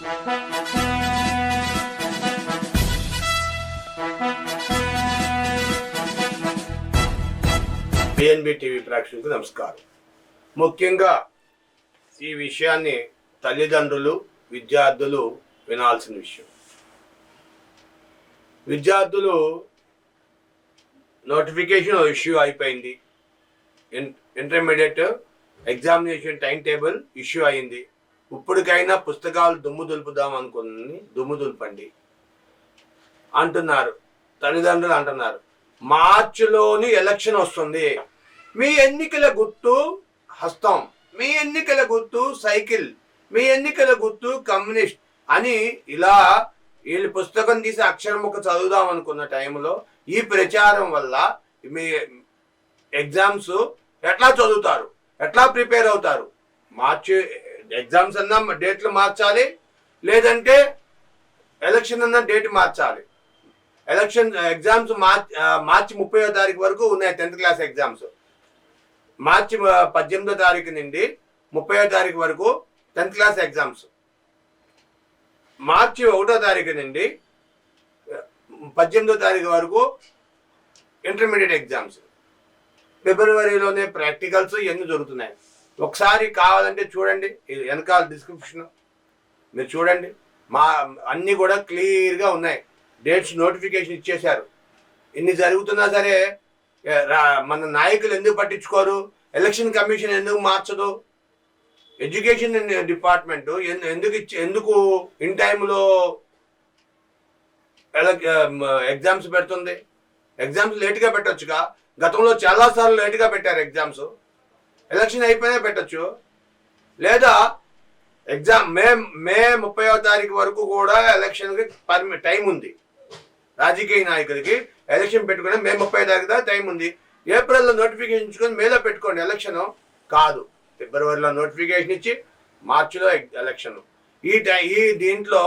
PNB TV ప్రేక్షకులకు నమస్కారం. ముఖ్యంగా ఈ విషయాన్ని తల్లిదండ్రులు, విద్యార్థులు వినాల్సిన విషయం. విద్యార్థులు నోటిఫికేషన్ ఇష్యూ అయిపోయింది, intermediate examination time table issue అయింది. ఇప్పటికైనా పుస్తకాలు దుమ్ము దులుపుదాం అనుకుని దుమ్ము దులపండి అంటున్నారు తల్లిదండ్రులు. అంటున్నారు మార్చిలోని ఎలక్షన్ వస్తుంది, మీ ఎన్నికల గుర్తు హస్తం, మీ ఎన్నికల గుర్తు సైకిల్, మీ ఎన్నికల గుర్తు కమ్యూనిస్ట్ అని ఇలా వీళ్ళు పుస్తకం తీసి అక్షరముక్క చదువుదాం అనుకున్న టైంలో ఈ ప్రచారం వల్ల మీ ఎగ్జామ్స్ ఎట్లా చదువుతారు, ఎట్లా ప్రిపేర్ అవుతారు? మార్చి ఎగ్జామ్స్ అన్నా డేట్లు మార్చాలి, లేదంటే ఎలక్షన్ అన్నా డేట్ మార్చాలి. ఎగ్జామ్స్ మార్చి 30వ తారీఖు వరకు ఉన్నాయి 10th క్లాస్ ఎగ్జామ్స్. మార్చి 18వ తారీఖు నుండి 30వ తారీఖు వరకు 10th క్లాస్ ఎగ్జామ్స్. మార్చి 1వ తారీఖు నుండి 18వ తారీఖు వరకు ఇంటర్మీడియట్ ఎగ్జామ్స్. ఫిబ్రవరిలోనే ప్రాక్టికల్స్ ఇవన్నీ జరుగుతున్నాయి. ఒకసారి కావాలంటే చూడండి, వెనకాల డిస్క్రిప్షన్ మీరు చూడండి, అన్నీ కూడా క్లియర్గా ఉన్నాయి. డేట్స్ నోటిఫికేషన్ ఇచ్చేశారు. ఇన్ని జరుగుతున్నా సరే మన నాయకులు ఎందుకు పట్టించుకోరు? ఎలక్షన్ కమిషన్ ఎందుకు మార్చదు? ఎడ్యుకేషన్ డిపార్ట్మెంట్ ఎందుకు ఇన్ టైంలో ఎగ్జామ్స్ పెడుతుంది? ఎగ్జామ్స్ లేట్గా పెట్టొచ్చుగా. గతంలో చాలాసార్లు లేట్గా పెట్టారు ఎగ్జామ్స్. ఎలక్షన్ అయిపోయినా పెట్టచ్చు. లేదా ఎగ్జామ్ మే 30వ తారీఖు వరకు కూడా ఎలక్షన్కి టైం ఉంది. రాజకీయ నాయకులకి ఎలక్షన్ పెట్టుకుని మే 30 తారీఖు దాకా టైం ఉంది. ఏప్రిల్లో నోటిఫికేషన్ ఇచ్చుకొని మేలో పెట్టుకోండి. ఎలక్షన్ కాదు, ఫిబ్రవరిలో నోటిఫికేషన్ ఇచ్చి మార్చిలో ఎలక్షన్. ఈ దీంట్లో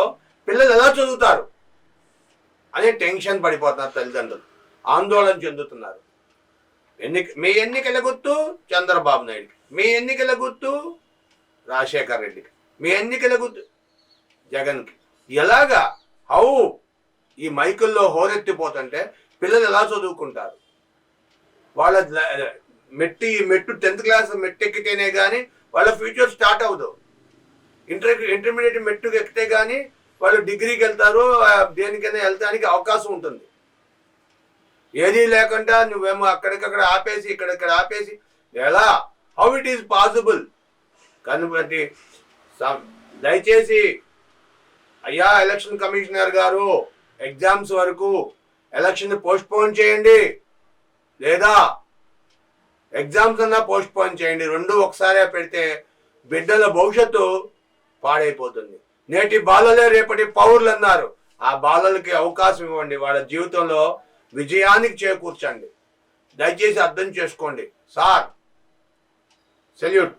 పిల్లలు ఎలా చదువుతారు అనే టెన్షన్ పడిపోతున్నారు తల్లిదండ్రులు, ఆందోళన చెందుతున్నారు. మీ ఎన్నికల గుర్తు చంద్రబాబు నాయుడుకి, మీ ఎన్నికల గుర్తు రాజశేఖర్ రెడ్డికి, మీ ఎన్నికల గుర్తు జగన్కి. ఎలాగా హౌ ఈ మైకుల్లో హోరెత్తిపోతుంటే పిల్లలు ఎలా చదువుకుంటారు? వాళ్ళ మెట్టు 10th క్లాస్ మెట్టు ఎక్కితేనే కానీ వాళ్ళ ఫ్యూచర్ స్టార్ట్ అవ్వదు. ఇంటర్మీడియట్ మెట్టు ఎక్కితే కానీ వాళ్ళు డిగ్రీకి వెళ్తారు, దేనికైనా వెళ్తానికి అవకాశం ఉంటుంది. ఏదీ లేకుండా నువ్వేమో అక్కడికక్కడ ఆపేసి ఇక్కడిక్కడ ఆపేసి ఎలా? How it is possible? కాబట్టి దయచేసి అయ్యా ఎలక్షన్ కమిషనర్ గారు, ఎగ్జామ్స్ వరకు ఎలక్షన్ పోస్ట్పోన్ చేయండి, లేదా ఎగ్జామ్స్ అన్నా పోస్ట్పోన్ చేయండి. రెండు ఒకసారి పెడితే బిడ్డల భవిష్యత్తు పాడైపోతుంది. నేటి బాలలే రేపటి పౌరులు అన్నారు. ఆ బాలలకి అవకాశం ఇవ్వండి, వాళ్ళ జీవితంలో విజయానికి చేకూర్చండి. దయచేసి అర్థం చేసుకోండి సార్. సెల్యూట్.